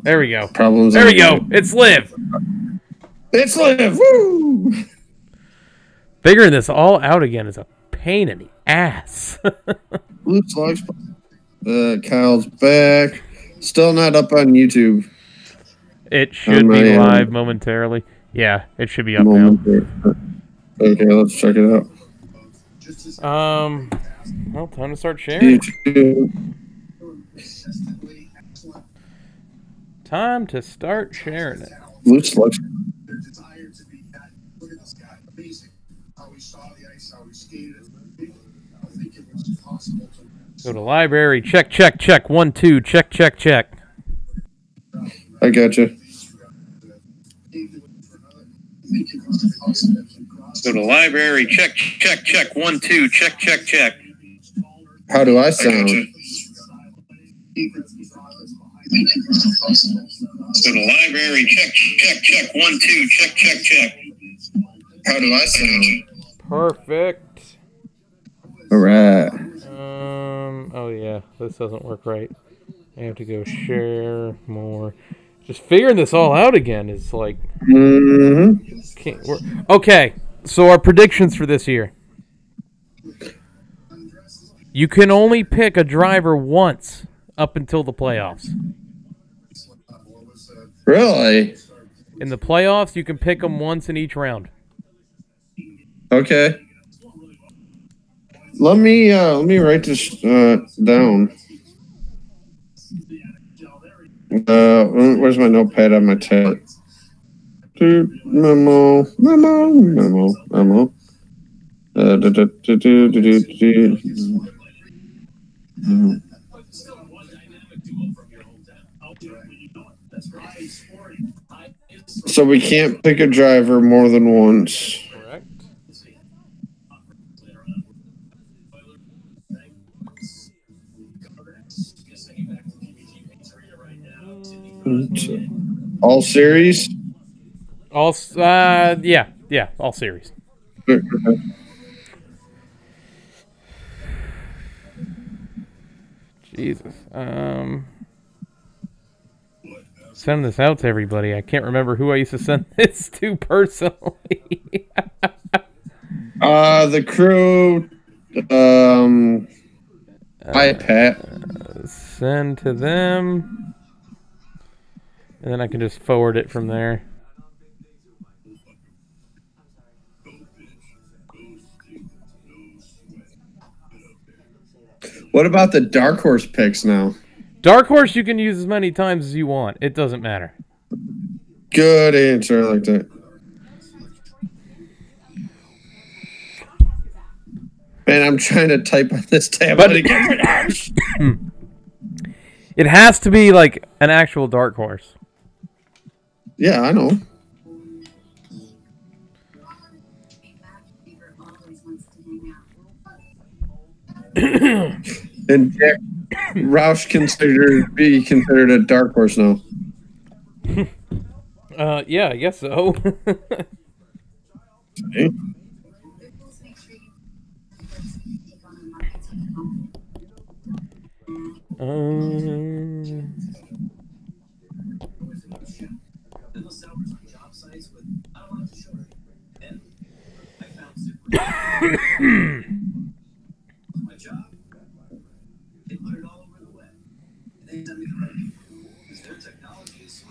There we go. Problems. There we go. It's Liv. It's Liv. Woo! Figuring this all out again is a pain in the ass. Luke's Lugs. Kyle's back. Still not up on YouTube. It should be live momentarily. Yeah, it should be up now. Okay, let's check it out. Well, time to start sharing. YouTube. Time to start sharing it. Luke's Lugs. Go to library. Check, check, check. 1, 2. Check, check, check. I gotcha. Go to library. Check, check, check. 1, 2. Check, check, check. How do I sound? Go to library. Check, check, check. 1, 2. Check, check, check. How do I sound? Perfect. All right. Oh yeah, this doesn't work right. I have to go share more. Just figuring this all out again is like... Can't work. Okay, so our predictions for this year. You can only pick a driver once up until the playoffs. Really? In the playoffs, you can pick them once in each round. Okay. Let me write this down. Where's my notepad on my tab? Memo. So we can't pick a driver more than once. Correct. All series? All series. Jesus. Send this out to everybody. I can't remember who I used to send this to personally. The crew. Hi, Pat. Send to them. And then I can just forward it from there. What about the Dark Horse picks now? Dark Horse you can use as many times as you want. It doesn't matter. Good answer. I like that. Man, I'm trying to type on this tab. But it has to be like an actual Dark Horse. Yeah, I know. And Jack Roush be considered a dark horse now. Yeah, I guess so. See?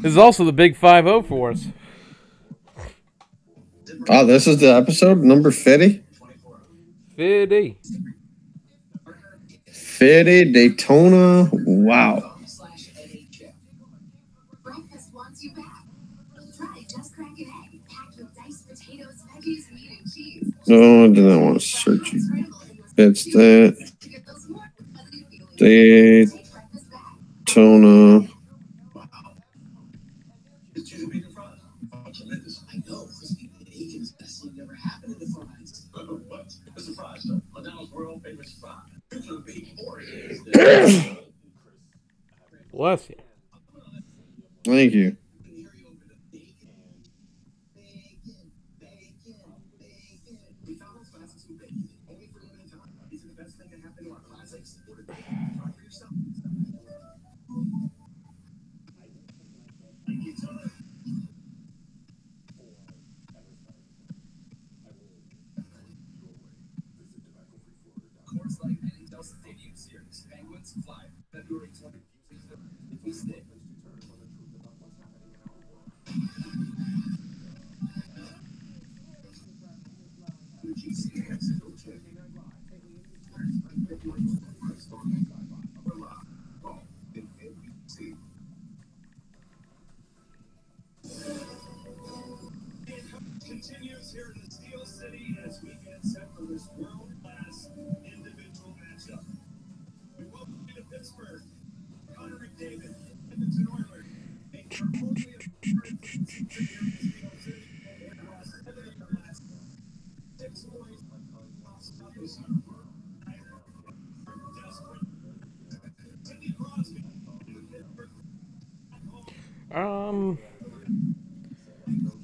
This is also the big 5-0 for us. Oh, this is the episode number 50? 50. 50 Daytona. Wow. No, I did not want to search you. It's that Daytona. Bless you. Thank you.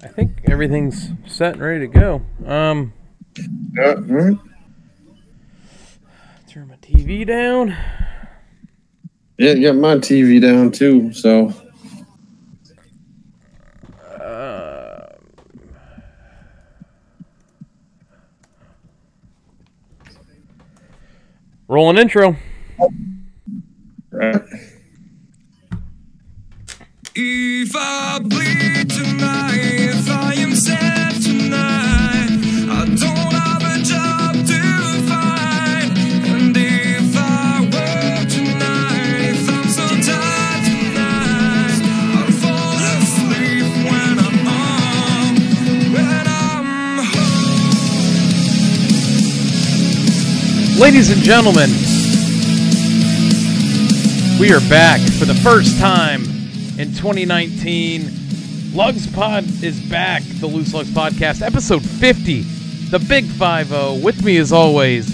I think everything's set and ready to go. Right. Turn my TV down. Yeah, got my TV down too, so. Rolling intro. Right. If I bleed tonight, if I am sad tonight, I don't have a job to find. And if I work tonight, if I'm so tired tonight, I'll fall asleep when I'm home. Ladies and gentlemen, we are back for the first time in 2019. Lugs Pod is back, the Loose Lugs Podcast, episode 50, the Big 5-0. With me, as always,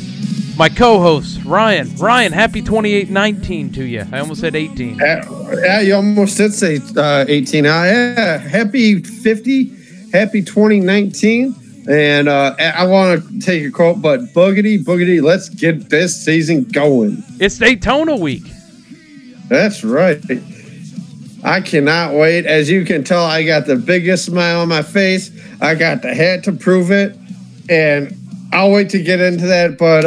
my co-host, Ryan. Ryan, happy 28-19 to you. I almost said 18. Yeah, you almost did say 18. Yeah, happy 50, happy 2019. And I want to take a quote, but boogity, let's get this season going. It's Daytona week. That's right. I cannot wait. As you can tell, I got the biggest smile on my face. I got the hat to prove it. And I'll wait to get into that. But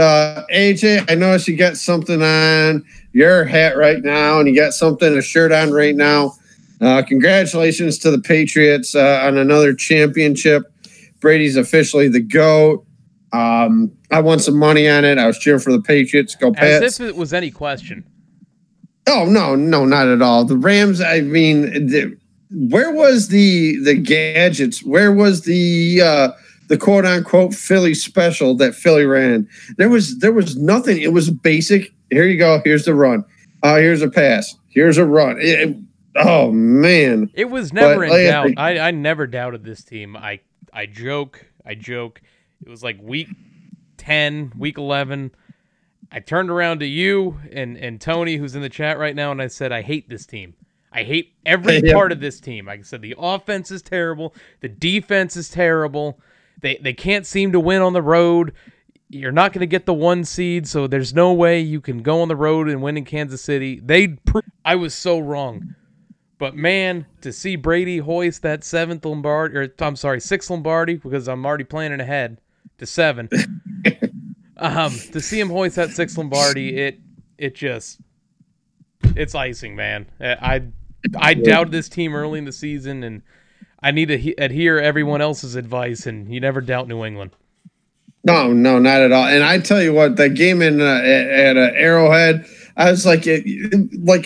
AJ, I noticed you got something on your hat right now, and you got a shirt on right now. Congratulations to the Patriots on another championship. Brady's officially the GOAT. I won some money on it. I was cheering for the Patriots. Go Pats. As if it was any question. Oh, no, not at all. The Rams, I mean, where was the gadgets? Where was the quote-unquote Philly special that Philly ran? There was nothing. It was basic. Here you go. Here's the run. Here's a pass. Here's a run. Oh, man. It was never in doubt. I never doubted this team. I joke. It was like week 10, week 11. I turned around to you and Tony, who's in the chat right now, and I said, I hate this team. I hate every part of this team. I said the offense is terrible. The defense is terrible. They can't seem to win on the road. You're not going to get the 1 seed, so there's no way you can go on the road and win in Kansas City. I was so wrong. But, man, to see Brady hoist that 6th Lombardi, because I'm already planning ahead to 7. To see him hoist that 6th Lombardi, it's icing, man. I doubted this team early in the season, and I need to adhere everyone else's advice, and you never doubt New England. No, not at all. And I tell you what, that game at Arrowhead, I was like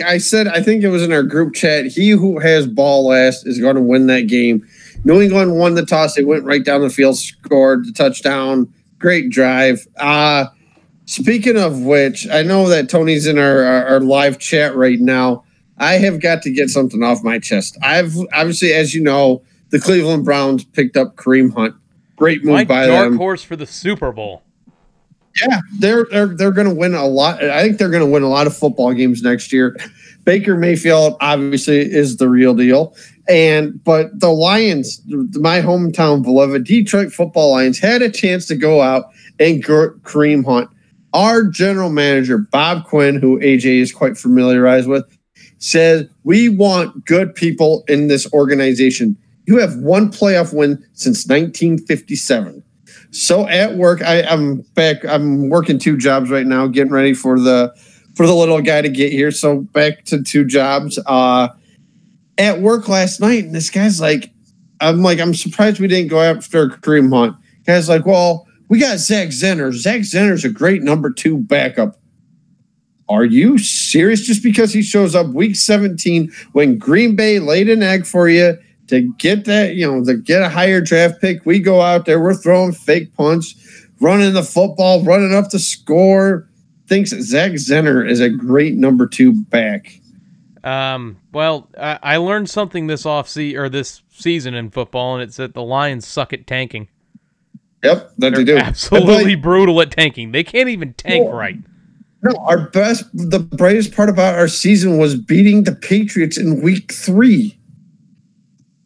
I said, I think it was in our group chat, he who has ball last is going to win that game. New England won the toss. They went right down the field, scored the touchdown. Great drive. Speaking of which, I know that Tony's in our live chat right now. I have got to get something off my chest. I've obviously, as you know, the Cleveland Browns picked up Kareem Hunt. Great move by them. Dark horse for the Super Bowl. Yeah, they're going to win a lot. I think they're going to win a lot of football games next year. Baker Mayfield obviously is the real deal. But the Lions, my hometown beloved Detroit football Lions, had a chance to go out and get Kareem Hunt. Our general manager, Bob Quinn, who AJ is quite familiarized with, said, we want good people in this organization. You have 1 playoff win since 1957. So at work, I'm back. I'm working 2 jobs right now, getting ready for the little guy to get here. So back to 2 jobs. At work last night, and this guy's like, I'm surprised we didn't go after Kareem Hunt. Guy's like, well, we got Zach Zenner. Zach Zenner's a great number 2 backup. Are you serious? Just because he shows up week 17 when Green Bay laid an egg for you to get that, to get a higher draft pick, we go out there, we're throwing fake punch, running the football, running up the score. Thinks Zach Zenner is a great number 2 back. Well, I learned something this this season in football, and it's that the Lions suck at tanking. Yep, that they do. Absolutely brutal at tanking. They can't even tank right. No, the brightest part about our season was beating the Patriots in week 3.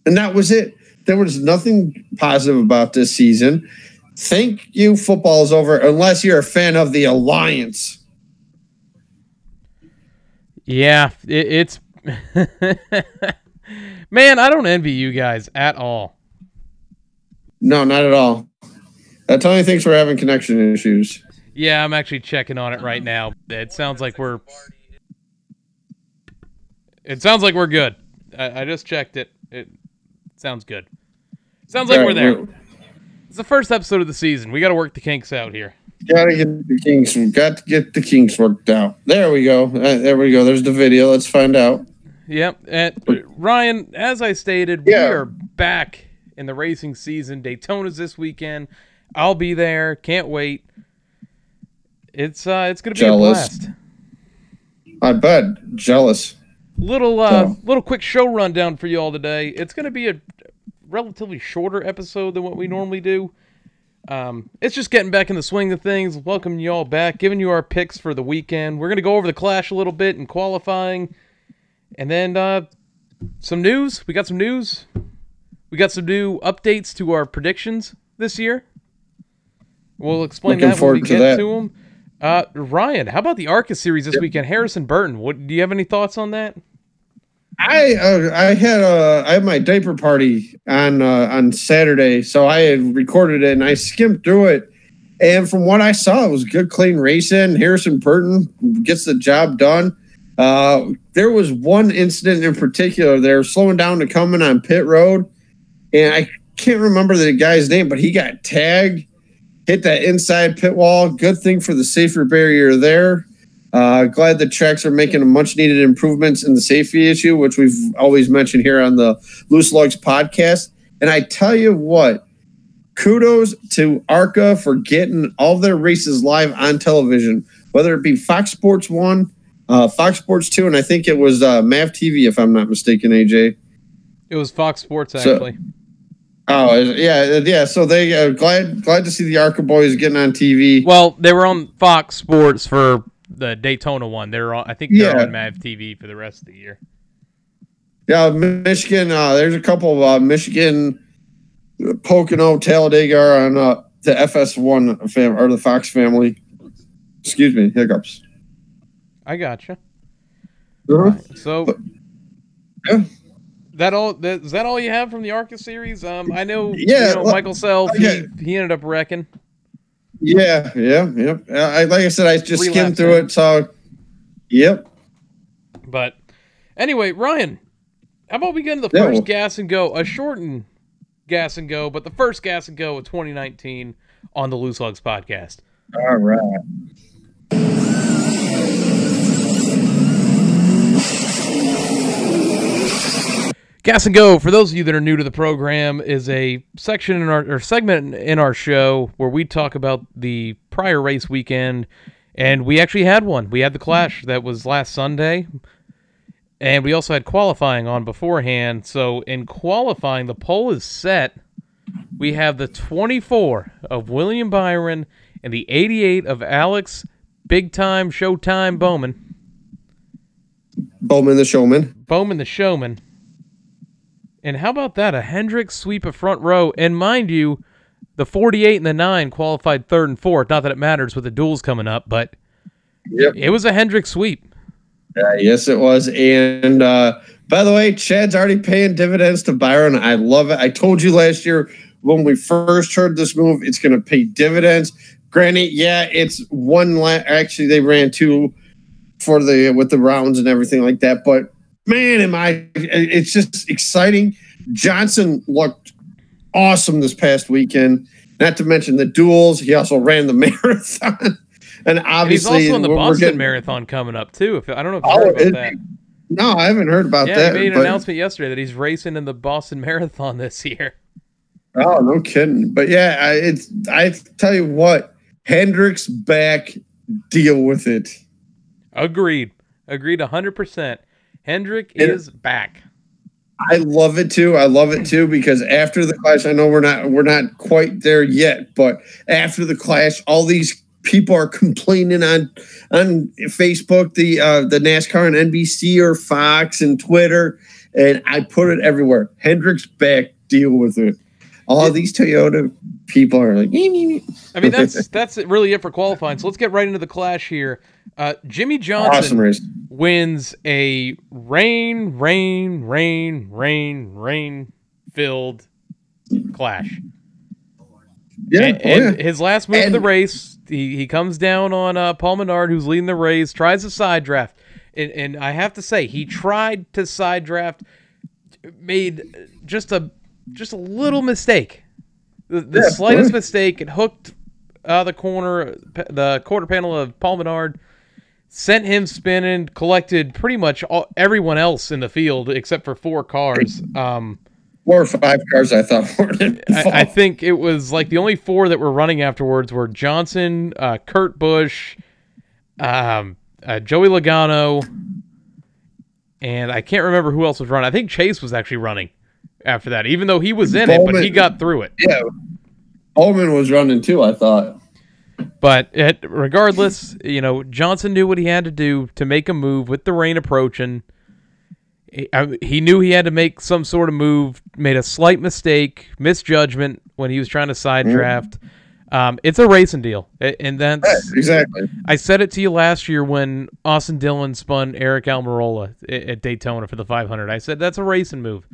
And that was it. There was nothing positive about this season. Thank you, football is over, unless you're a fan of the Alliance. Yeah, it's... Man, I don't envy you guys at all. No, not at all. Tony thinks we're having connection issues. Yeah, I'm actually checking on it right now. It sounds like we're good. I just checked it. It sounds good. Sounds like we're there. It's the first episode of the season. We got to work the kinks out here. Got to get the kinks. We got to get the kinks worked out. There we go. There we go. There's the video. Let's find out. Yep. Ryan, as I stated, we are back in the racing season. Daytona's this weekend. I'll be there. Can't wait. It's going to be a blast. I bet. Jealous. Little quick show rundown for you all today. It's going to be a relatively shorter episode than what we normally do. It's just getting back in the swing of things, welcoming you all back, giving you our picks for the weekend. We're going to go over the Clash a little bit and qualifying. And then some news. We got some news. We got some new updates to our predictions this year. We'll explain that when we get to them. Ryan, how about the ARCA series this weekend? Harrison Burton. Do you have any thoughts on that? I had my diaper party on Saturday, so I had recorded it and I skimmed through it. And from what I saw, it was good, clean racing. Harrison Burton gets the job done. There was one incident in particular. They were slowing down to coming on pit road, and I can't remember the guy's name, but he got tagged, hit that inside pit wall. Good thing for the safer barrier there. Glad the tracks are making much needed improvements in the safety issue, which we've always mentioned here on the Loose Lugs podcast. And I tell you what, kudos to ARCA for getting all their races live on television, whether it be Fox Sports 1, Fox Sports 2, and I think it was MAV TV, if I'm not mistaken, AJ. It was Fox Sports, actually. Yeah. So they glad to see the ARCA boys getting on TV. Well, they were on Fox Sports for the Daytona one. They're on, I think they're on MAV TV for the rest of the year. Yeah, Michigan. There's a couple of Michigan, Pocono, Talladega are on the FS1 fam or the Fox family. Excuse me, hiccups. I gotcha. Right, so, yeah. Is that all you have from the ARCA series? I know, Michael Michael Self, he ended up wrecking. Yeah. Like I said, I just skimmed through it, so yep. But anyway, Ryan, how about we get into the first gas and go, a shortened gas and go, but the first gas and go of 2019 on the Loose Lugs podcast. All right. Gas and Go, for those of you that are new to the program, is a section in our segment in our show where we talk about the prior race weekend, and we actually had one. We had the Clash that was last Sunday, and we also had qualifying on beforehand. So in qualifying, the poll is set. We have the 24 of William Byron and the 88 of Alex Big Time Showtime Bowman. Bowman the Showman. And how about that? A Hendricks sweep of front row. And mind you, the 48 and the 9 qualified third and fourth. Not that it matters with the duels coming up, but it was a Hendricks sweep. Yes, it was. And by the way, Chad's already paying dividends to Byron. I love it. I told you last year when we first heard this move, it's going to pay dividends. Granted, it's one. Actually, they ran two with the rounds and everything like that. But man, it's just exciting. Johnson looked awesome this past weekend. Not to mention the duels. He also ran the marathon. And And he's obviously, also in the we're Boston getting, Marathon coming up too. If I don't know if you heard about that. no, I haven't heard about Yeah, that. he made an but, announcement yesterday that he's racing in the Boston Marathon this year. oh, no kidding. But yeah, I tell you what, Hendrick's back. Deal with it. Agreed 100%. Hendrick is back. I love it too because after the Clash, I know we're not quite there yet, but after the Clash, all these people are complaining on Facebook, the NASCAR and NBC or Fox and Twitter, and I put it everywhere. Hendrick's back. Deal with it. All these Toyota people are like, I mean, that's really it for qualifying. So let's get right into the Clash here. Jimmie Johnson wins a rain-filled Clash. Yeah, and his last move of the race, he comes down on Paul Menard, who's leading the race, tries a side draft. And I have to say, he tried to side draft, made just a little mistake. The slightest mistake. It hooked the quarter panel of Paul Menard, sent him spinning, collected pretty much everyone else in the field except for 4 cars. 4 or 5 cars, I thought. I think it was like the only 4 that were running afterwards were Johnson, Kurt Busch, Joey Logano, and I can't remember who else was running. I think Chase was actually running after that, even though he was in it, but he got through it. Yeah, Ullman was running too, I thought. But regardless, Johnson knew what he had to do to make a move with the rain approaching. He knew he had to make some sort of move, made a slight mistake, misjudgment when he was trying to side draft. It's a racing deal. And that's exactly. I said it to you last year when Austin Dillon spun Eric Almirola at Daytona for the 500. I said that's a racing move.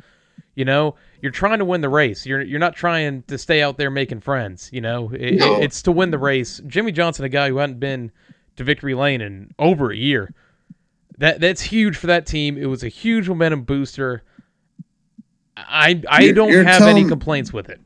You're trying to win the race. You're not trying to stay out there making friends. It's to win the race. Jimmie Johnson, a guy who hadn't been to victory lane in over a year, that's huge for that team. It was a huge momentum booster. I don't have any complaints with it.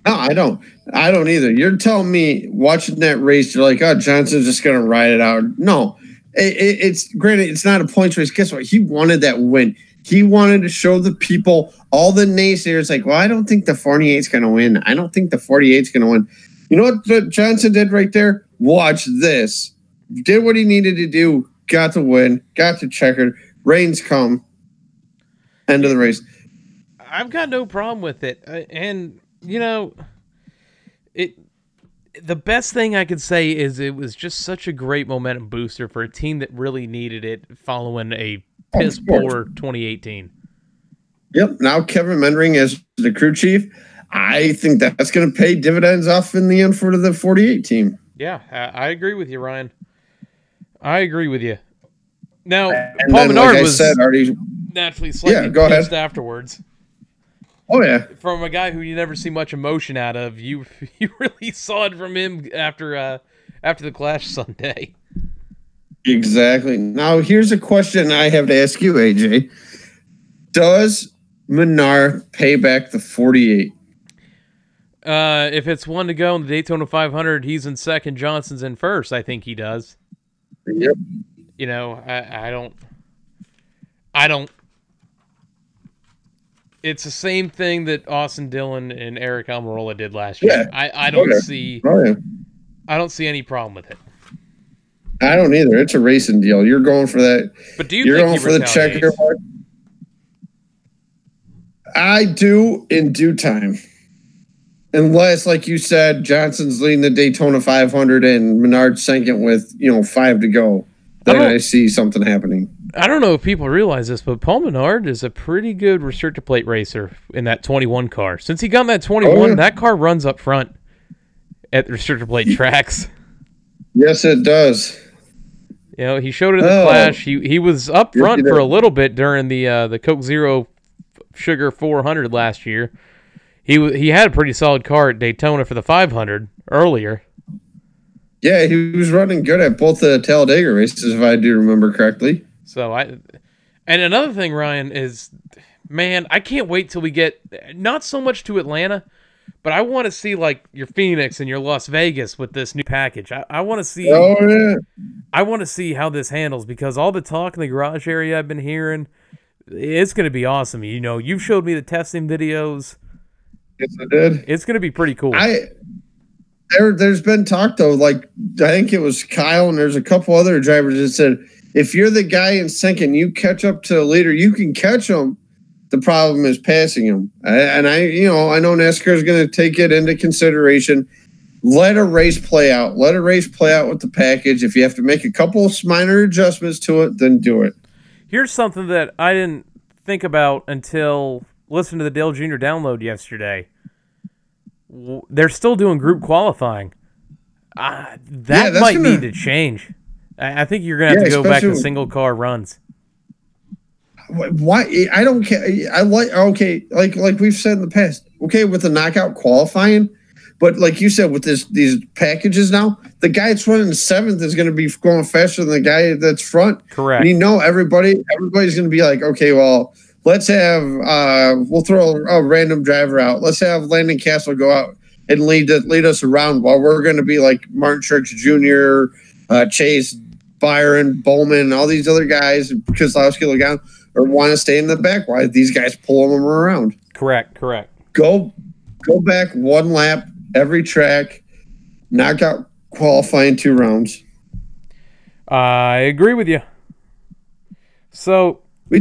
No, I don't either. You're telling me watching that race, you're like, oh, Johnson's just going to ride it out. No, it's granted, it's not a points race. Guess what? He wanted that win. He wanted to show the people, all the naysayers, like, well, I don't think the 48's going to win. I don't think the 48's going to win. You know what Johnson did right there? Watch this. Did what he needed to do, got the win, got the checkered. Rains come. End of the race. I've got no problem with it. And, the best thing I could say is it was just such a great momentum booster for a team that really needed it following a piss poor 2018. Yep. Now Kevin Mendring is the crew chief. I think that's going to pay dividends off in the end for the 48 team. Yeah, I agree with you, Ryan. I agree with you. Now, and Paul then, Menard like was naturally slightly pissed afterwards. Oh, yeah. From a guy who you never see much emotion out of, you really saw it from him after the Clash Sunday. Exactly. Now, here's a question I have to ask you, AJ. Does Menard pay back the 48? If it's one to go in the Daytona 500, he's in second, Johnson's in first. I think he does. Yep. I don't. It's the same thing that Austin Dillon and Eric Almirola did last year. Yeah. I don't see. Oh, yeah. I don't see any problem with it. I don't either. It's a racing deal. You're going for that. But do you're think going for the checker? I do in due time. Unless, like you said, Johnson's leading the Daytona 500 and Menard second with 5 to go. Then I see something happening. I don't know if people realize this, but Paul Menard is a pretty good restrictor plate racer in that 21 car. Since he got in that 21, that car runs up front at the restrictor plate tracks. Yes, it does. He showed it in the Clash. He was up front for a little bit during the Coke Zero Sugar 400 last year. He had a pretty solid car at Daytona for the 500 earlier. Yeah, he was running good at both the Talladega races, if I do remember correctly. And another thing, Ryan, is, man, I can't wait till we get not so much to Atlanta, But I want to see like your Phoenix and your Las Vegas with this new package. I want to see. Oh yeah. I want to see how this handles because all the talk in the garage area I've been hearing, it's going to be awesome. You know, you've showed me the testing videos. Yes, I did. It's going to be pretty cool. There's been talk though, like I think it was Kyle and there's a couple other drivers that said if you're the guy in sync and you catch up to the leader, you can catch them. The problem is passing him. I know NASCAR is going to take it into consideration. Let a race play out. Let a race play out with the package. If you have to make a couple of minor adjustments to it, then do it. Here's something that I didn't think about until listening to the Dale Jr. download yesterday. They're still doing group qualifying. That might need to change. I think you're going to have to go back to single car runs. Why? I don't care. Like we've said in the past. Okay, with the knockout qualifying, but like you said, with these packages now, the guy that's running seventh is going to be going faster than the guy that's front. Correct. And everybody's going to be like, okay, well, let's have we'll throw a random driver out. Let's have Landon Castle go out and lead us around while we're going to be like Martin Truex Jr., Chase, Byron, Bowman, all these other guys, Keselowski, Logano, or want to stay in the back. Why these guys pull them around? Correct. Go back one lap every track, knock out qualifying 2 rounds. I agree with you. So, do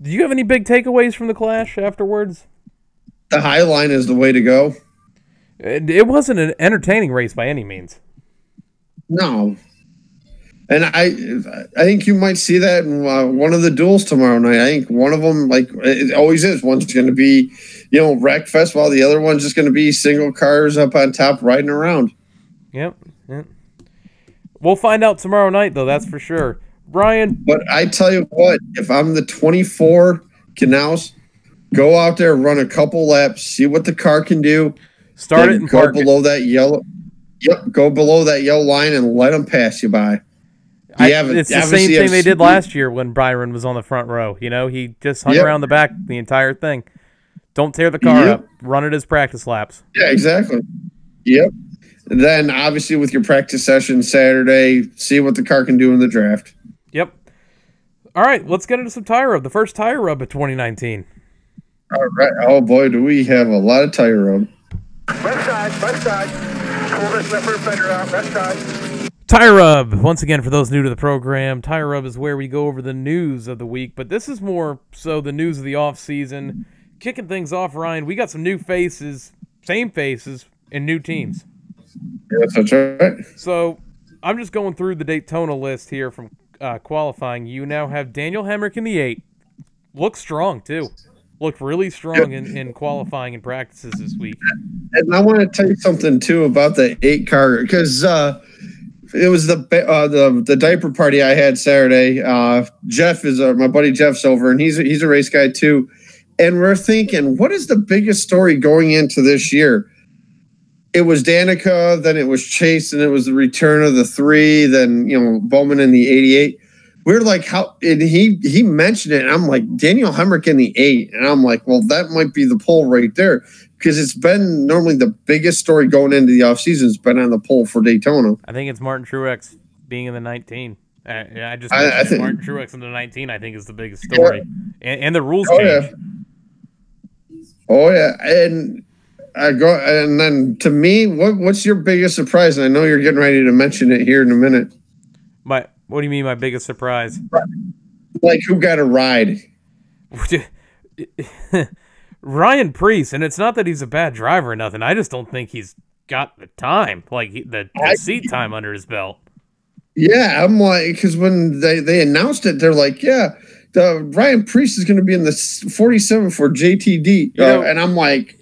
you have any big takeaways from the Clash afterwards? The high line is the way to go. It wasn't an entertaining race by any means. No. And I think you might see that in one of the duels tomorrow night. I think one of them, like it always is, one's going to be, wreck fest, while the other one's just going to be single cars up on top riding around. Yep. We'll find out tomorrow night, though, that's for sure. Brian. But I tell you what, if I'm the 24 Canals, go out there, run a couple laps, see what the car can do. Start it and go below that yellow. Yep, go below that yellow line and let them pass you by. It's the same thing they did last year when Byron was on the front row. He just hung around the back the entire thing. Don't tear the car up. Run it as practice laps. Yeah, exactly. Yep. And then, obviously, with your practice session Saturday, see what the car can do in the draft. Yep. All right, let's get into some tire rub. The first tire rub of 2019. All right. Oh, boy, do we have a lot of tire rub. Left side. Pull this left fender out, left side. Tire Rub. Once again, for those new to the program, Tire Rub is where we go over the news of the week, but this is more so the news of the off-season. Kicking things off, Ryan, we got some new faces, same faces, and new teams. Yes, that's right. So I'm just going through the Daytona list here from qualifying. You now have Daniel Hemrick in the 8. Looks strong, too. Looked really strong in qualifying and practices this week. And I want to tell you something, too, about the 8 car, because it was the diaper party I had Saturday. Jeff is my buddy Jeff's over, and he's a race guy too. And we're thinking, what is the biggest story going into this year? It was Danica, then it was Chase, and it was the return of the 3. Then Bowman in the 88. We're like, how? And he mentioned it, and I'm like, Daniel Hemrick in the 8, and I'm like, well, that might be the poll right there. Because it's been normally the biggest story going into the offseason. It's been on the poll for Daytona. I think it's Martin Truex being in the 19. I think Martin Truex in the 19, I think, is the biggest story. Yeah. And the rules change. Oh, yeah. And then to me, what's your biggest surprise? And I know you're getting ready to mention it here in a minute. What do you mean my biggest surprise? Like, who got a ride? Ryan Preece, and it's not that he's a bad driver or nothing. I just don't think he's got the time, like the seat time under his belt. Yeah, I'm like, because when they announced it, they're like, Ryan Preece is going to be in the 47 for JTD. And I'm like,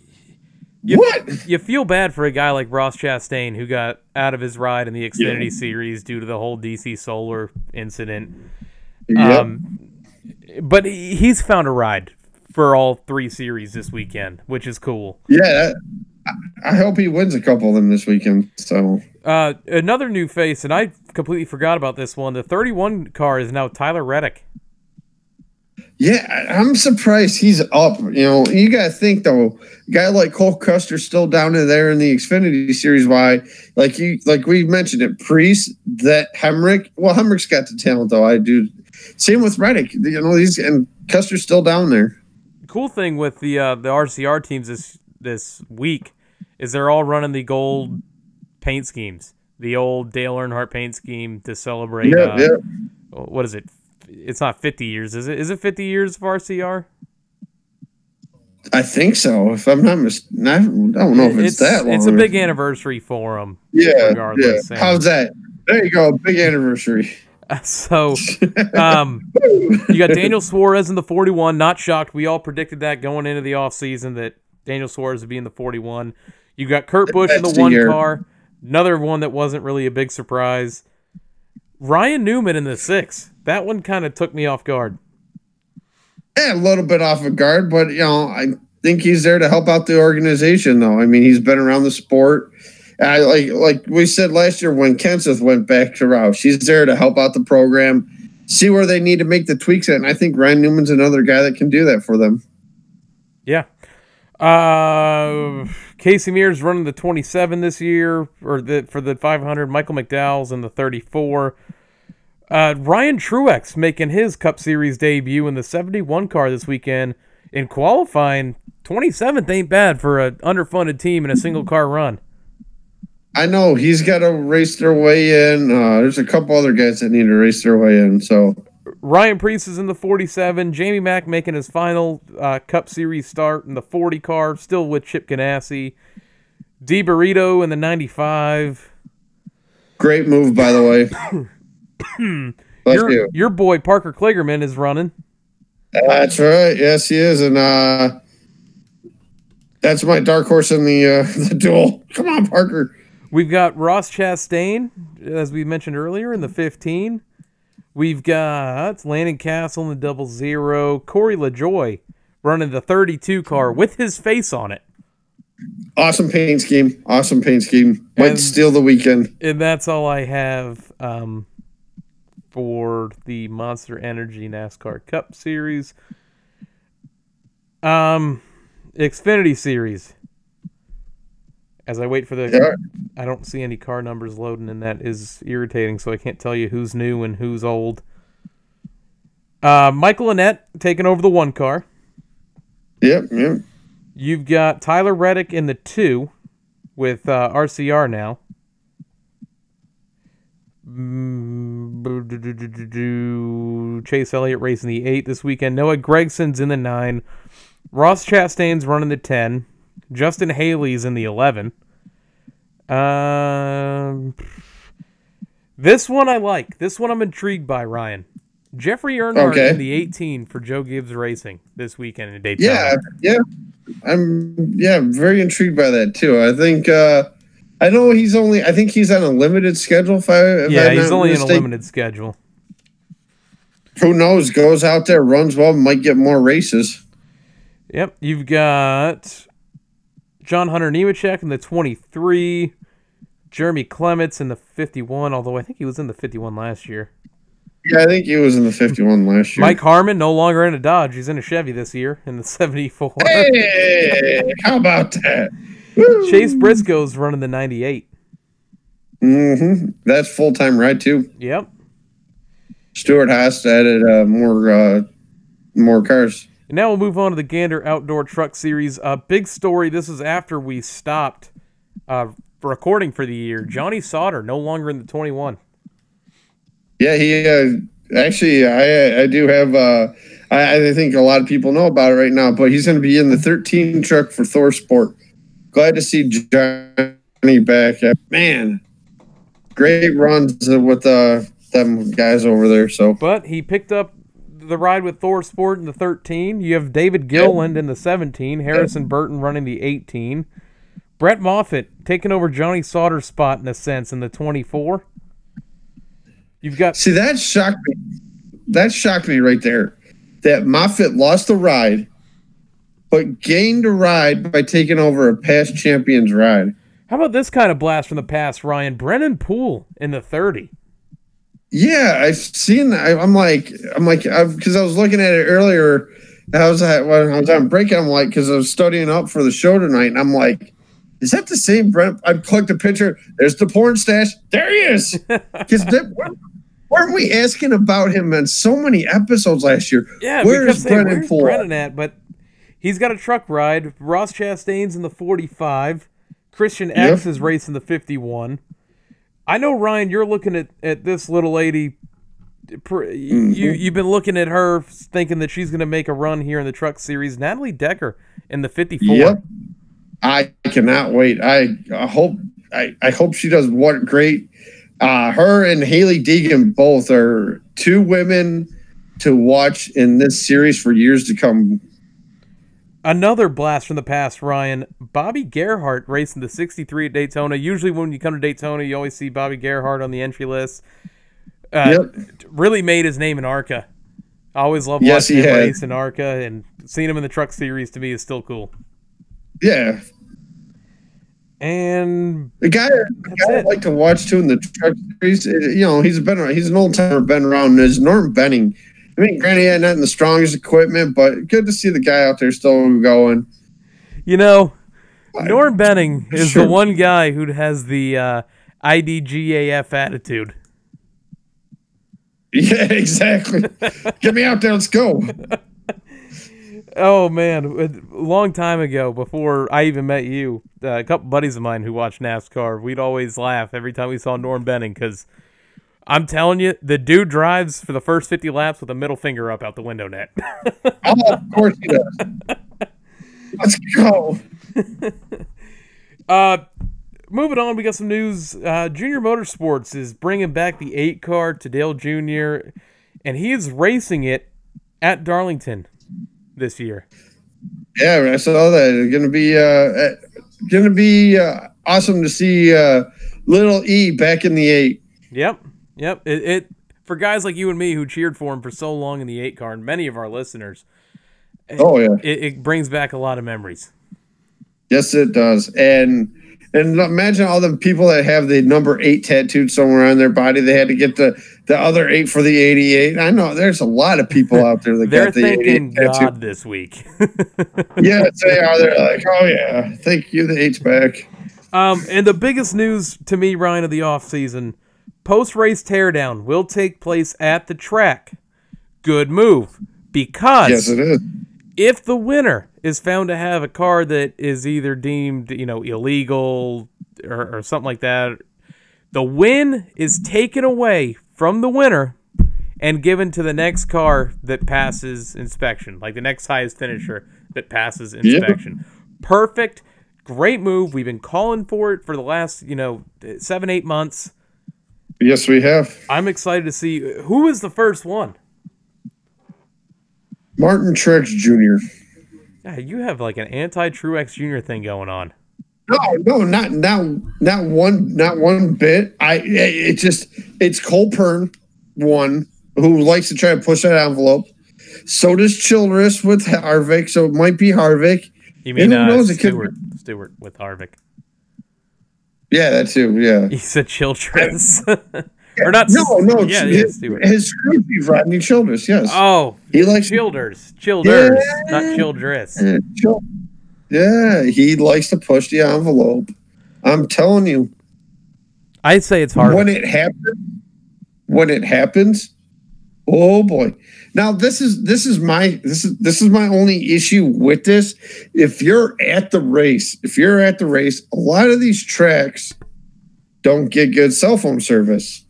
what? You feel bad for a guy like Ross Chastain who got out of his ride in the Xfinity Series due to the whole DC Solar incident. Yep. But he's found a ride for all 3 series this weekend, which is cool. Yeah, I hope he wins a couple of them this weekend. So another new face, and I completely forgot about this one. The 31 car is now Tyler Reddick. Yeah, I'm surprised he's up. You got to think though, a guy like Cole Custer's still down in there in the Xfinity Series. Why? Like we mentioned it, Priest, that Hemrick. Well, Hemrick's got the talent though. I do. Same with Reddick. And Custer's still down there. Cool thing with the RCR teams this week is they're all running the gold paint schemes, the old Dale Earnhardt paint scheme to celebrate. What is it? It's not 50 years, is it? Is it 50 years of RCR? I think so. If I'm not mistaken, I don't know if it's that long. It's a big anniversary for them. Yeah, regardless. Yeah. How's that? There you go, big anniversary. So, you got Daniel Suarez in the 41. Not shocked. We all predicted that going into the offseason that Daniel Suarez would be in the 41. You got Kurt Busch in the one car. Another one that wasn't really a big surprise. Ryan Newman in the 6. That one kind of took me off guard. Yeah, a little bit off of guard, but I think he's there to help out the organization, though. I mean, he's been around the sport. Like we said last year when Kenseth went back to Roush, he's there to help out the program, see where they need to make the tweaks at, and I think Ryan Newman's another guy that can do that for them. Yeah. Casey Mears running the 27 this year, for the 500. Michael McDowell's in the 34. Ryan Truex making his Cup Series debut in the 71 car this weekend. In qualifying, 27th ain't bad for an underfunded team in a single car run. I know he's got to race their way in. There's a couple other guys that need to race their way in. So Ryan Preece is in the 47. Jamie Mack making his final Cup Series start in the 40 car, still with Chip Ganassi. D. Burrito in the 95. Great move, by the way. Your boy Parker Kligerman is running. That's right. Yes, he is, and that's my dark horse in the duel. Come on, Parker. We've got Ross Chastain, as we mentioned earlier, in the 15. We've got Landon Castle in the 00. Corey LaJoy running the 32 car with his face on it. Awesome paint scheme. Might steal the weekend. And that's all I have for the Monster Energy NASCAR Cup Series. Xfinity Series. As I wait for I don't see any car numbers loading, and that is irritating, so I can't tell you who's new and who's old. Michael Annett taking over the 1 car. Yep. You've got Tyler Reddick in the 2 with RCR now. Chase Elliott racing the 8 this weekend. Noah Gregson's in the 9. Ross Chastain's running the 10. Justin Haley's in the 11. This one I like. This one I'm intrigued by, Ryan. Jeffrey Earnhardt in the 18 for Joe Gibbs Racing this weekend in Daytona. Yeah. I'm very intrigued by that too. I think I think he's on a limited schedule. He's only on a limited schedule. Who knows? Goes out there, runs well, might get more races. Yep. You've got John Hunter Nemechek in the 23. Jeremy Clements in the 51, although I think he was in the 51 last year. Yeah, I think he was in the 51 last year. Mike Harmon, no longer in a Dodge. He's in a Chevy this year in the 74. Hey, how about that? Chase Briscoe's running the 98. Mm-hmm. That's full-time ride, too. Yep. Stuart Haas added more cars. And now we'll move on to the Gander Outdoor Truck Series. Big story. This is after we stopped recording for the year. Johnny Sauter, no longer in the 21. Yeah, he actually, I do have, I think a lot of people know about it right now, but he's going to be in the 13 truck for Thor Sport. Glad to see Johnny back. Man, great runs with them guys over there. But he picked up the ride with Thor Sport in the 13. You have David Gilliland in the 17. Harrison Burton running the 18. Brett Moffitt taking over Johnny Sauter's spot in a sense in the 24. You've got that shocked me. That shocked me right there. That Moffitt lost the ride, but gained a ride by taking over a past champion's ride. How about this kind of blast from the past, Ryan? Brennan Poole in the 30. Yeah, I've seen. I'm like, because I was looking at it earlier. I was when I was on break. I'm like, because I was studying up for the show tonight, and I'm like, is that the same Brent? I clicked a picture. There's the porn stash. There he is. Because weren't we asking about him in so many episodes last year? Yeah, where's Brennan at? But he's got a truck ride. Ross Chastain's in the 45. Christian X is racing the 51. I know, Ryan, you're looking at this little lady. You've been looking at her thinking that she's going to make a run here in the truck series. Natalie Decker in the 54. Yep. I cannot wait. I hope she does what great. Her and Haley Deegan both are two women to watch in this series for years to come. Another blast from the past, Ryan. Bobby Gerhart racing the 63 at Daytona. Usually when you come to Daytona, you always see Bobby Gerhart on the entry list. Really made his name in ARCA. I always love watching him race in ARCA, and seeing him in the truck series to me is still cool. Yeah. And the guy I like to watch too in the truck series, he's an old timer, been around, is Norm Benning. I mean, granted, he had not in the strongest equipment, but good to see the guy out there still going. Norm Benning is the one guy who has the IDGAF attitude. Yeah, exactly. Get me out there. Let's go. Oh, man. A long time ago, before I even met you, a couple buddies of mine who watched NASCAR, we'd always laugh every time we saw Norm Benning because I'm telling you, the dude drives for the first 50 laps with a middle finger up out the window net. Oh, of course he does. Let's go. Moving on, we got some news. Junior Motorsports is bringing back the 8 car to Dale Jr., and he is racing it at Darlington this year. Yeah, I saw that. It's gonna be awesome to see Little E back in the 8. Yep. It for guys like you and me who cheered for him for so long in the 8 car, and many of our listeners. Oh yeah, it brings back a lot of memories. Yes, it does. And imagine all the people that have the number 8 tattooed somewhere on their body. They had to get the other 8 for the 88. I know there's a lot of people out there that got the 88 thinking tattoo. God this week. Yes, they are. They're like, oh yeah, thank you, the 8's back. And the biggest news to me, Ryan, of the offseason, post-race teardown will take place at the track. Good move. Because yes, it is. If the winner is found to have a car that is either deemed, illegal or something like that, the win is taken away from the winner and given to the next car that passes inspection, like the next highest finisher that passes inspection. Yep. Perfect. Great move. We've been calling for it for the last, 7-8 months. Yes, we have. I'm excited to see who is the first one. Martin Truex Jr. Yeah, you have like an anti-Truex Jr. thing going on. No, not one bit. It's Cole Pearn, one who likes to try to push that envelope. So does Childress with Harvick, so it might be Harvick. You mean Stewart with Harvick? Yeah, that too. Yeah, he said Childress. Or not? No. Yeah, his screw beef, Rodney Childress. Yes. Oh, he likes Childers, not Childress. Yeah, he likes to push the envelope. I'm telling you. I'd say it's hard when it happens. Oh boy! Now this is my only issue with this. If you're at the race, a lot of these tracks don't get good cell phone service.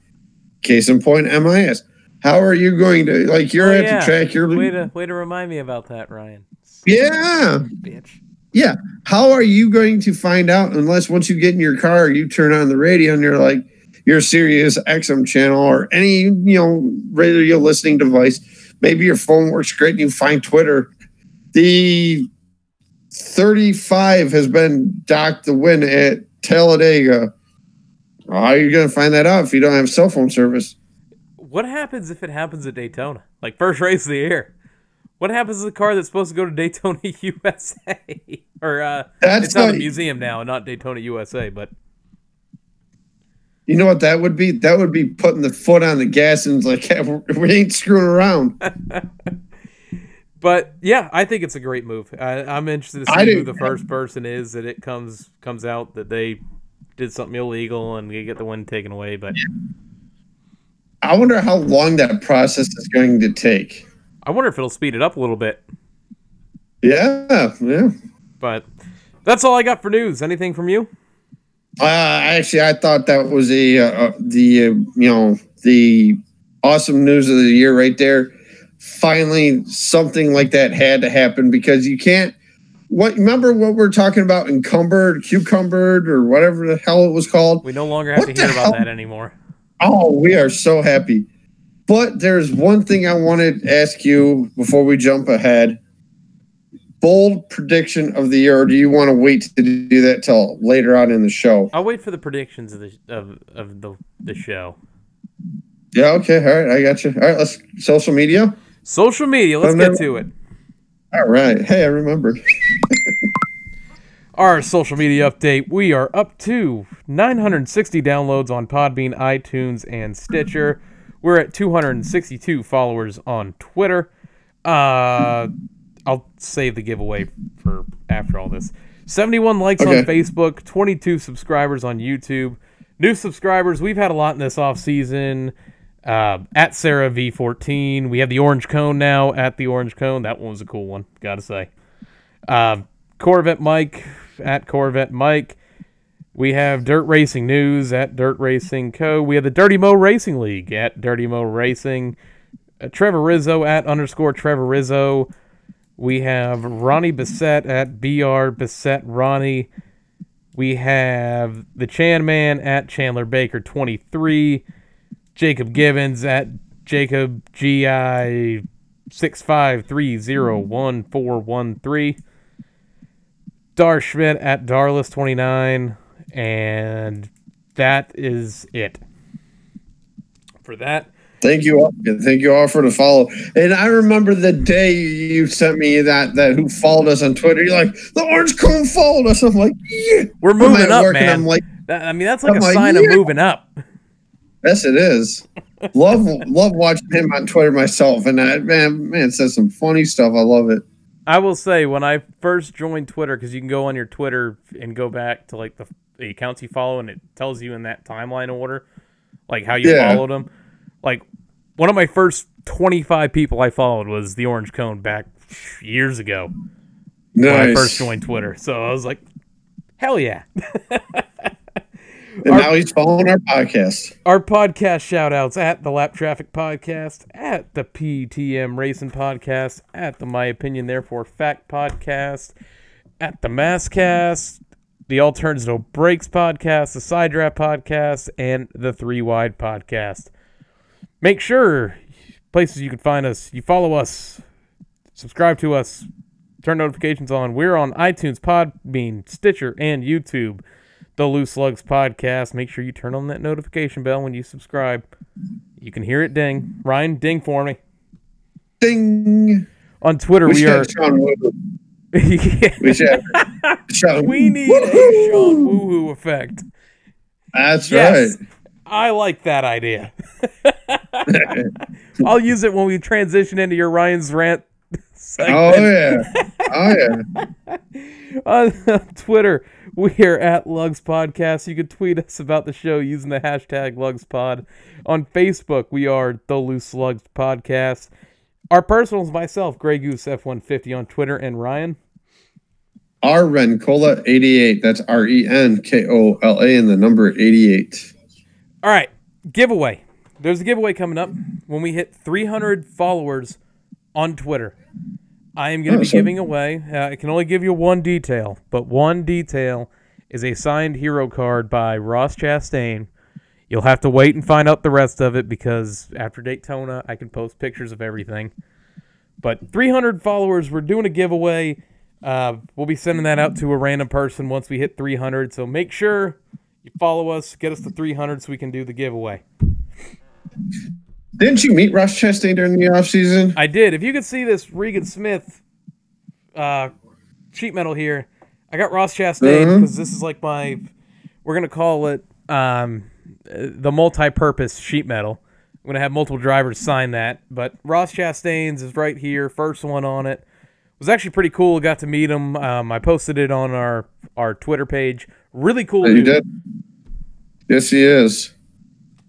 Case in point, MIS. How are you going to you're at the track? You're way to remind me about that, Ryan. Yeah, bitch. Yeah. How are you going to find out unless once you get in your car, you turn on the radio and you're like your Sirius XM channel or any radio listening device? Maybe your phone works great and you find Twitter. The 35 has been docked the win at Talladega. How are you going to find that out if you don't have cell phone service? What happens if it happens at Daytona? Like first race of the year. What happens to the car that's supposed to go to Daytona, USA? Or it's not a museum now, not Daytona, USA, but You know what that would be? That would be putting the foot on the gas and it's like, hey, we ain't screwing around. But yeah, I think it's a great move. I'm interested to see who the first person is that it comes out that they did something illegal and they get the win taken away. But I wonder how long that process is going to take. I wonder if it'll speed it up a little bit. Yeah. But that's all I got for news. Anything from you? Actually, I thought that was the awesome news of the year right there. Finally, something like that had to happen because you can't. Remember what we're talking about? Cucumbered, or whatever the hell it was called. We no longer have to hear about that anymore. Oh, we are so happy. But there's one thing I wanted to ask you before we jump ahead. Bold prediction of the year, or do you want to wait to do that till later on in the show? I'll wait for the predictions of the show. Yeah, okay, all right, I got you. All right, let's social media. Social media, let's get to it. All right, hey, I remembered. Our social media update: we are up to 960 downloads on Podbean, iTunes, and Stitcher. We're at 262 followers on Twitter. I'll save the giveaway for after all this. 71 likes on Facebook, 22 subscribers on YouTube. New subscribers, we've had a lot in this off-season. At Sarah V14. We have the Orange Cone now, at the Orange Cone. That one was a cool one, gotta say. Corvette Mike, at Corvette Mike. We have Dirt Racing News, at Dirt Racing Co. We have the Dirty Mo Racing League, at Dirty Mo Racing. Trevor Rizzo, at _Trevor Rizzo. We have Ronnie Bissett at BR Bissett Ronnie. We have the Chan Man at Chandler Baker 23. Jacob Gibbons at Jacob GI 65301413. Dar Schmidt at Darless 29. And that is it for that. Thank you all for the follow. And I remember the day you sent me that who followed us on Twitter. You're like, the Orange Cone followed us. I'm like, yeah. We're moving up, man. I'm like, that's like a sign of moving up. Yes, it is. Love watching him on Twitter myself, and man says some funny stuff. I love it. I will say, when I first joined Twitter, because you can go on your Twitter and go back to like the accounts you follow, and it tells you in that timeline order, like how you followed them. Like, one of my first 25 people I followed was the Orange Cone back years ago. Nice. When I first joined Twitter. So I was like, hell yeah. And now he's following our podcast. Our podcast shout-outs at the Lap Traffic Podcast, at the PTM Racing Podcast, at the My Opinion Therefore Fact Podcast, at the Masscast, the Alternative Breaks Podcast, the Side Draft Podcast, and the 3 Wide Podcast. Make sure, places you can find us, you follow us, subscribe to us, turn notifications on. We're on iTunes, Podbean, Stitcher, and YouTube. The Loose Lugs Podcast. Make sure you turn on that notification bell when you subscribe. You can hear it ding. Ryan, ding for me. Ding. On Twitter, we are... Yeah. We need a Sean Woohoo effect. That's right. I like that idea. I'll use it when we transition into your Ryan's Rant segment. Oh, yeah. On Twitter, we are at Lugs Podcast. You can tweet us about the show using the hashtag LugsPod. On Facebook, we are The Loose Lugs Podcast. Our personals, myself, Grey Goose F150 on Twitter, and Ryan. Rencola88. That's RENKOLA and the number 88. All right, giveaway. There's a giveaway coming up when we hit 300 followers on Twitter. I am going to be giving away, I can only give you one detail, but one detail is a signed hero card by Ross Chastain. You'll have to wait and find out the rest of it because after Daytona, I can post pictures of everything. But 300 followers, we're doing a giveaway. We'll be sending that out to a random person once we hit 300, so make sure you follow us, get us to 300 so we can do the giveaway. Didn't you meet Ross Chastain during the offseason? I did. If you could see this Regan Smith sheet metal here, I got Ross Chastain because this is like my, we're going to call it the multi-purpose sheet metal. I'm going to have multiple drivers sign that. But Ross Chastain's is right here, first one on it. It was actually pretty cool. Got to meet him. I posted it on our Twitter page. Really cool dude. You did? Yes, he is.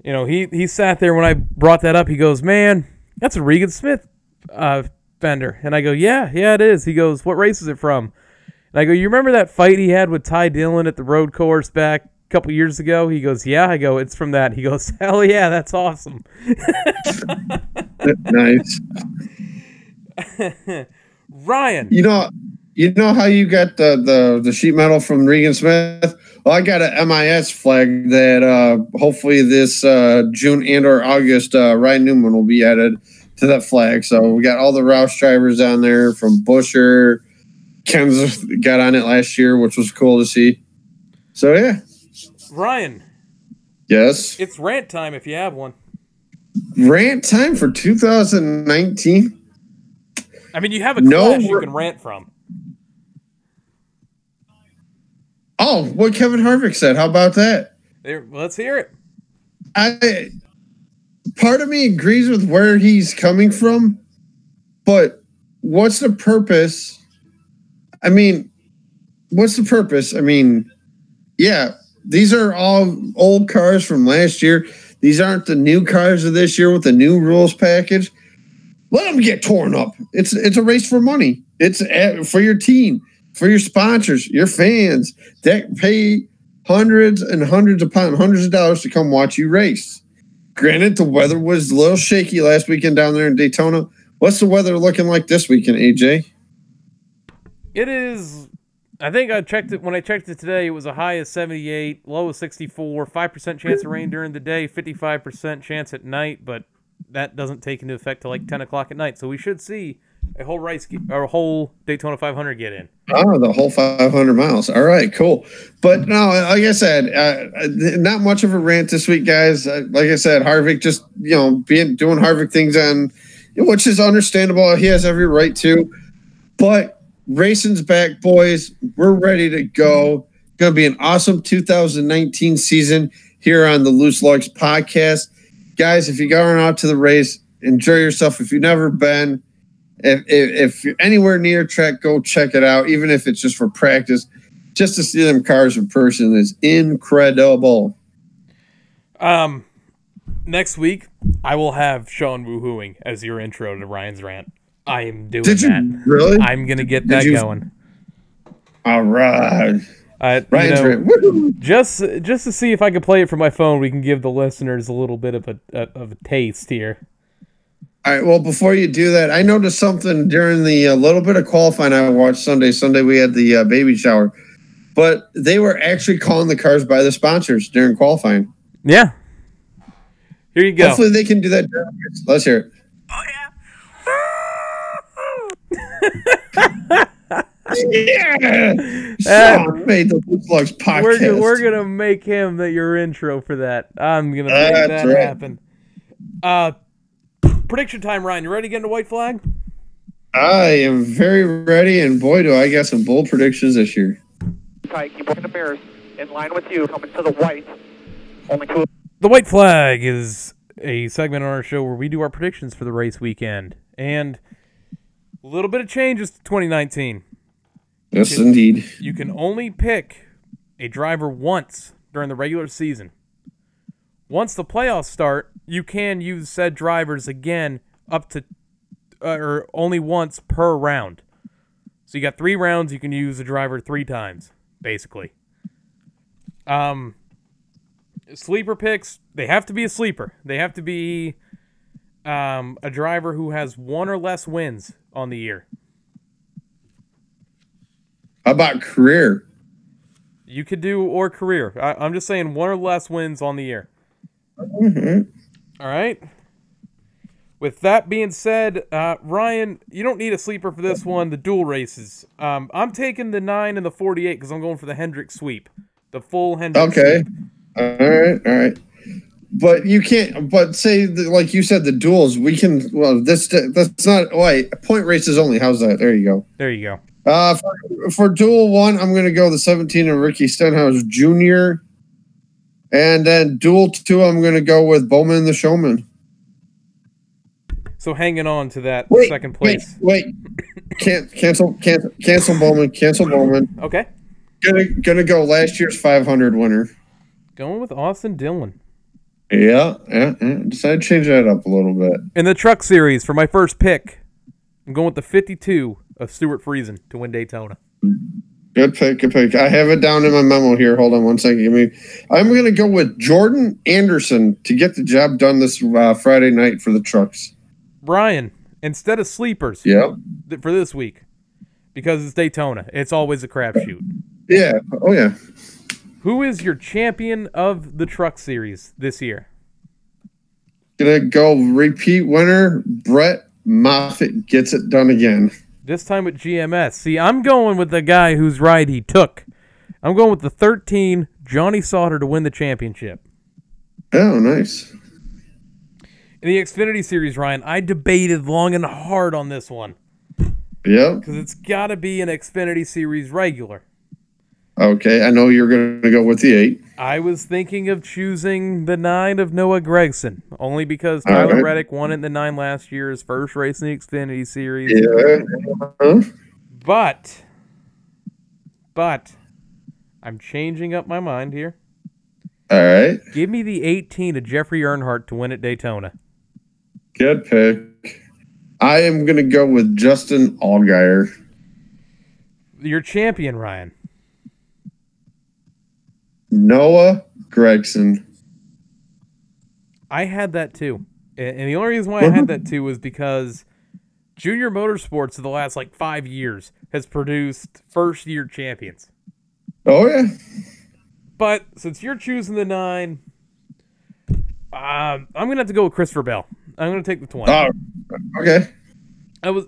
You know, he sat there when I brought that up. He goes, man, that's a Regan Smith fender. And I go, yeah, it is. He goes, what race is it from? And I go, you remember that fight he had with Ty Dillon at the road course back a couple years ago? He goes, yeah. I go, it's from that. He goes, hell yeah, that's awesome. Nice. Ryan. You know how you got the sheet metal from Regan Smith? Well, I got an MIS flag that hopefully this June and or August, Ryan Newman will be added to that flag. So we got all the Roush drivers on there from Busher. Ken's got on it last year, which was cool to see. So, yeah. Ryan. Yes? It's rant time if you have one. Rant time for 2019? I mean, you have a class you can rant from. Oh, what Kevin Harvick said. How about that? Let's hear it. Part of me agrees with where he's coming from, but what's the purpose? I mean, what's the purpose? I mean, yeah, these are all old cars from last year. These aren't the new cars of this year with the new rules package. Let them get torn up. It's a race for money. It's for your team, for your sponsors, your fans that pay hundreds and hundreds of pounds, hundreds of dollars to come watch you race. Granted, the weather was a little shaky last weekend down there in Daytona. What's the weather looking like this weekend, AJ? It is, I think I checked it, when I checked it today, it was a high of 78, low of 64, 5% chance of rain during the day, 55% chance at night, but that doesn't take into effect till like 10 o'clock at night. So we should see a whole race, or a whole Daytona 500 get in. Oh, the whole 500 miles. All right, cool. But no, like I said, not much of a rant this week, guys. Like I said, Harvick just, doing Harvick things on, which is understandable. He has every right to. But racing's back, boys. We're ready to go. Going to be an awesome 2019 season here on the Loose Lugs podcast. Guys, if you're going out to the race, enjoy yourself. If you've never been, if you're anywhere near track, go check it out, even if it's just for practice. Just to see them cars in person is incredible. Next week, I will have Sean woohooing as your intro to Ryan's rant. I am doing that. Did you really? I'm going to get that going. All right. Just to see if I can play it from my phone, we can give the listeners a little bit of a taste here. All right. Well, before you do that, I noticed something during the little bit of qualifying I watched Sunday. Sunday we had the baby shower, but they were actually calling the cars by the sponsors during qualifying. Yeah. Here you go. Hopefully they can do that. Let's hear it. Oh yeah. Yeah, Sean made the Lugs podcast. We're gonna make him your intro for that. I'm gonna make that happen. Prediction time, Ryan. You ready to get into white flag? I am very ready, and boy, do I got some bold predictions this year. Tight, keep looking the mirrors. In line with you, coming to the white. Only two. The white flag is a segment on our show where we do our predictions for the race weekend, and a little bit of changes to 2019. Yes, indeed. You can only pick a driver once during the regular season. Once the playoffs start, you can use said drivers again up to or only once per round. So you got 3 rounds, you can use a driver 3 times, basically. Sleeper picks, they have to be a sleeper. They have to be a driver who has 1 or less wins on the year. How about career? You could do or career. I'm just saying 1 or less wins on the year. Mm-hmm. All right. With that being said, Ryan, you don't need a sleeper for this one. The dual races. I'm taking the 9 and the 48 because I'm going for the Hendrick sweep, the full Hendrick. Okay. Sweep. All right. But you can't. But say, like you said, the duels. We can. Well, that's not. Wait, point races only. How's that? There you go. There you go. For duel 1, I'm going to go the 17 of Ricky Stenhouse Jr. And then dual 2, I'm going to go with Bowman the Showman. So hanging on to that second place. Wait. Cancel Bowman. Cancel Bowman. Okay. Gonna go last year's 500 winner. Going with Austin Dillon. Yeah. Decided to change that up a little bit. In the truck series, for my first pick, I'm going with the 52 of Stuart Friesen to win Daytona. Good pick. I have it down in my memo here. Hold on one second. I'm going to go with Jordan Anderson to get the job done this Friday night for the trucks. Brian, instead of sleepers for this week, because it's Daytona, it's always a crapshoot. Yeah. Oh, yeah. Who is your champion of the truck series this year? Gonna go repeat winner. Brett Moffitt gets it done again. This time with GMS. See, I'm going with the guy whose ride he took. I'm going with the 13 Johnny Sauter to win the championship. Oh, nice. In the Xfinity Series, Ryan, I debated long and hard on this one. Yeah. Because it's got to be an Xfinity Series regular. Okay, I know you're going to go with the 8. I was thinking of choosing the 9 of Noah Gragson, only because Tyler Reddick won it in the 9 last year, his first race in the Xfinity Series. Yeah. But I'm changing up my mind here. All right. Give me the 18 of Jeffrey Earnhardt to win at Daytona. Good pick. I am going to go with Justin Allgaier. Your champion, Ryan. Noah Gragson. I had that too. And the only reason why I had that too was because Junior Motorsports of the last 5 years has produced first-year champions. Oh, yeah. But since you're choosing the 9, I'm going to have to go with Christopher Bell. I'm going to take the 20. Oh, okay.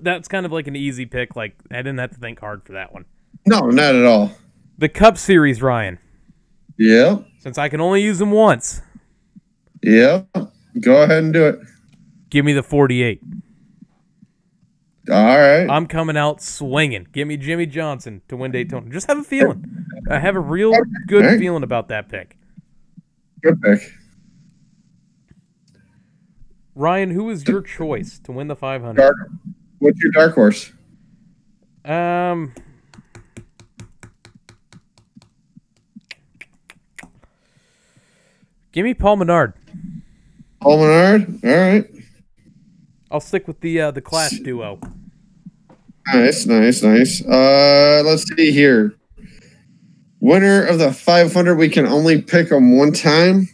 That's kind of like an easy pick. I didn't have to think hard for that one. No, not at all. The Cup Series, Ryan. Yeah. Since I can only use them once. Yeah. Go ahead and do it. Give me the 48. All right. I'm coming out swinging. Give me Jimmy Johnson to win Daytona. Just have a feeling. I have a real good feeling about that pick. Good pick. Ryan, who is your choice to win the 500? What's your dark horse? Give me Paul Menard. Paul Menard? All right. I'll stick with the Clash duo. Nice. Let's see here. Winner of the 500, we can only pick them one time.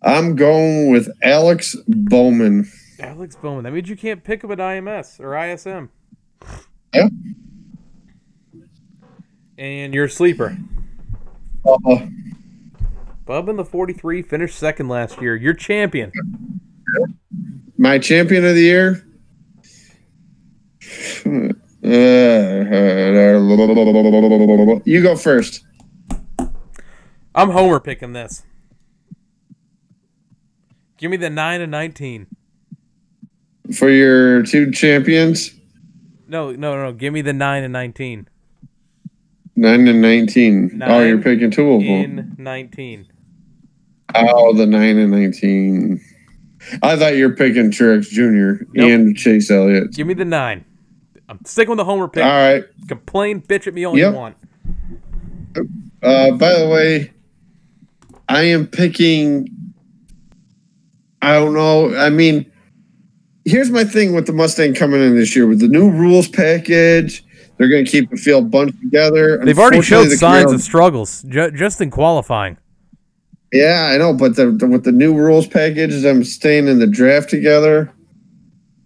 I'm going with Alex Bowman. Alex Bowman. That means you can't pick him at IMS or ISM. Yeah. And your sleeper. Bubba in the 43 finished second last year. Your champion. My champion of the year? You go first. I'm Homer picking this. Give me the 9 and 19. For your 2 champions? No. Give me the 9 and 19. 9 and 19. Oh, you're picking 2 of them. In 19. Oh, the 9 and 19. I thought you were picking Truex Jr. and Chase Elliott. Give me the 9. I'm sticking with the Homer pick. All right. Complain, bitch at me all you want. By the way, I am picking... I don't know. I mean, here's my thing with the Mustang coming in this year. With the new rules package, they're going to keep the field bunched together. They've already showed signs of struggles just in qualifying. Yeah, I know, but with the new rules package, them staying in the draft together,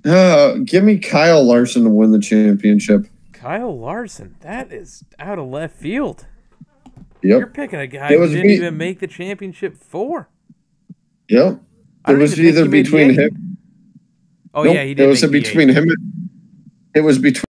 give me Kyle Larson to win the championship. Kyle Larson? That is out of left field. Yep. You're picking a guy who didn't even make the championship 4. Yep. It was either between him. Oh, nope, yeah, he did. It was between him. It was between